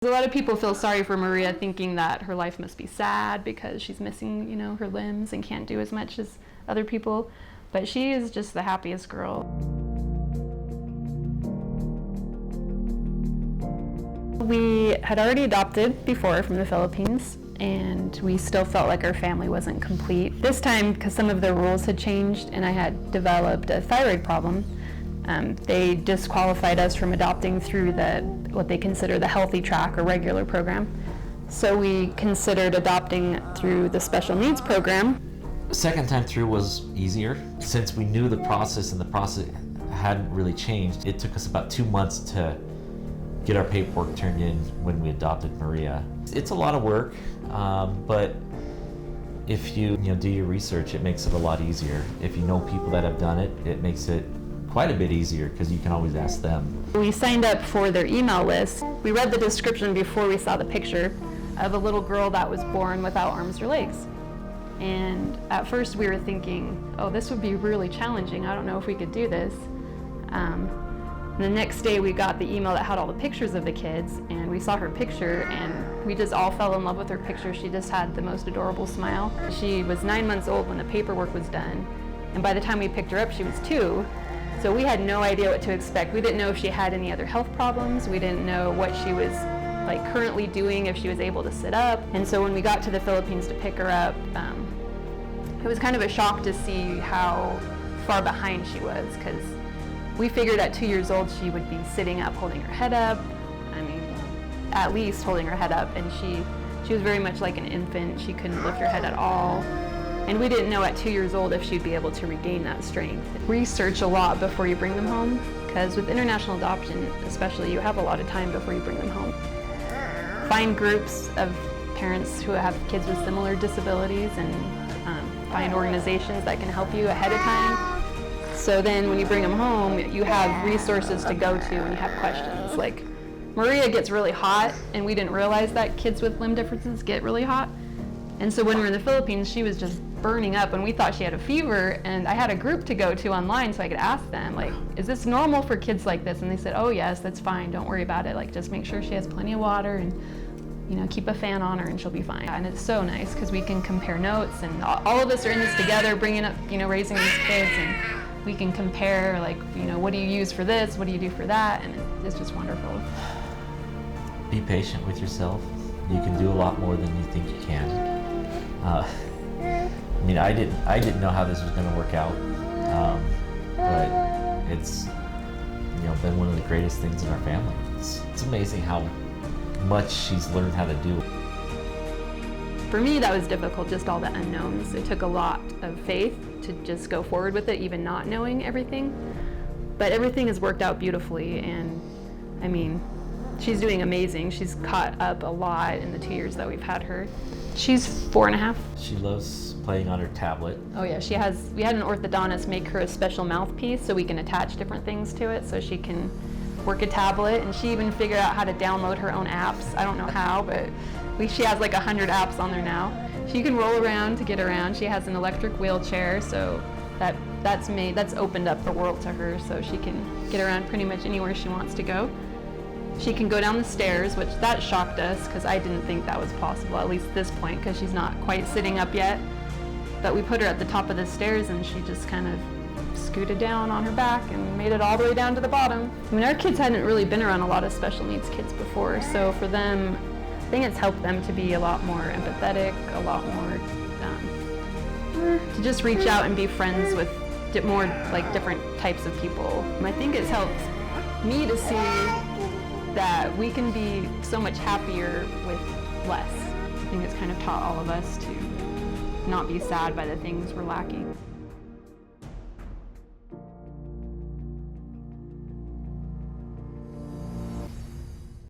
A lot of people feel sorry for Maria, thinking that her life must be sad because she's missing, her limbs and can't do as much as other people. But she is just the happiest girl. We had already adopted before from the Philippines, and we still felt like our family wasn't complete. This time, because some of the rules had changed and I had developed a thyroid problem, they disqualified us from adopting through what they consider the healthy track or regular program. So we considered adopting through the special needs program. The second time through was easier. Since we knew the process and the process hadn't really changed, it took us about 2 months to get our paperwork turned in when we adopted Maria. It's a lot of work, but if you do your research, it makes it a lot easier. If you know people that have done it, it makes it quite a bit easier because you can always ask them. We signed up for their email list. We read the description before we saw the picture of a little girl that was born without arms or legs. And at first we were thinking, oh, this would be really challenging. I don't know if we could do this. The next day we got the email that had all the pictures of the kids, and we saw her picture and we just all fell in love with her picture. She just had the most adorable smile. She was 9 months old when the paperwork was done, and by the time we picked her up she was 2. So we had no idea what to expect. We didn't know if she had any other health problems. We didn't know what she was currently doing, if she was able to sit up. And so when we got to the Philippines to pick her up, it was kind of a shock to see how far behind she was, because we figured at 2 years old she would be sitting up, holding her head up. I mean, at least holding her head up, and she was very much like an infant. She couldn't lift her head at all. And we didn't know at 2 years old if she'd be able to regain that strength. Research a lot before you bring them home, because with international adoption especially, you have a lot of time before you bring them home. Find groups of parents who have kids with similar disabilities, and find organizations that can help you ahead of time. So then when you bring them home, you have resources to go to when you have questions. Like, Maria gets really hot, and we didn't realize that kids with limb differences get really hot. And so when we were in the Philippines, she was just burning up, and we thought she had a fever, and I had a group to go to online so I could ask them, is this normal for kids like this? And they said, oh yes, that's fine, don't worry about it. Just make sure she has plenty of water, and keep a fan on her and she'll be fine. And it's so nice because we can compare notes, and all of us are in this together, bringing up, raising these kids, and we can compare, what do you use for this, what do you do for that, and it's just wonderful. Be patient with yourself. You can do a lot more than you think you can. I didn't know how this was going to work out, but it's been one of the greatest things in our family. It's amazing how much she's learned how to do. For me, that was difficult, just all the unknowns. It took a lot of faith to just go forward with it, even not knowing everything. But everything has worked out beautifully, and she's doing amazing. She's caught up a lot in the 2 years that we've had her. She's 4.5. She loves playing on her tablet. Oh yeah, we had an orthodontist make her a special mouthpiece so we can attach different things to it so she can work a tablet, and she even figured out how to download her own apps. I don't know how, but she has 100 apps on there now. She can roll around to get around. She has an electric wheelchair, so that's opened up the world to her, so she can get around pretty much anywhere she wants to go. She can go down the stairs, which that shocked us because I didn't think that was possible, at least at this point, because she's not quite sitting up yet. But we put her at the top of the stairs, and she just kind of scooted down on her back and made it all the way down to the bottom. Our kids hadn't really been around a lot of special needs kids before, so for them, I think it's helped them to be a lot more empathetic, a lot more to just reach out and be friends with more different types of people. I think it's helped me to see that we can be so much happier with less. I think it's kind of taught all of us to not be sad by the things we're lacking.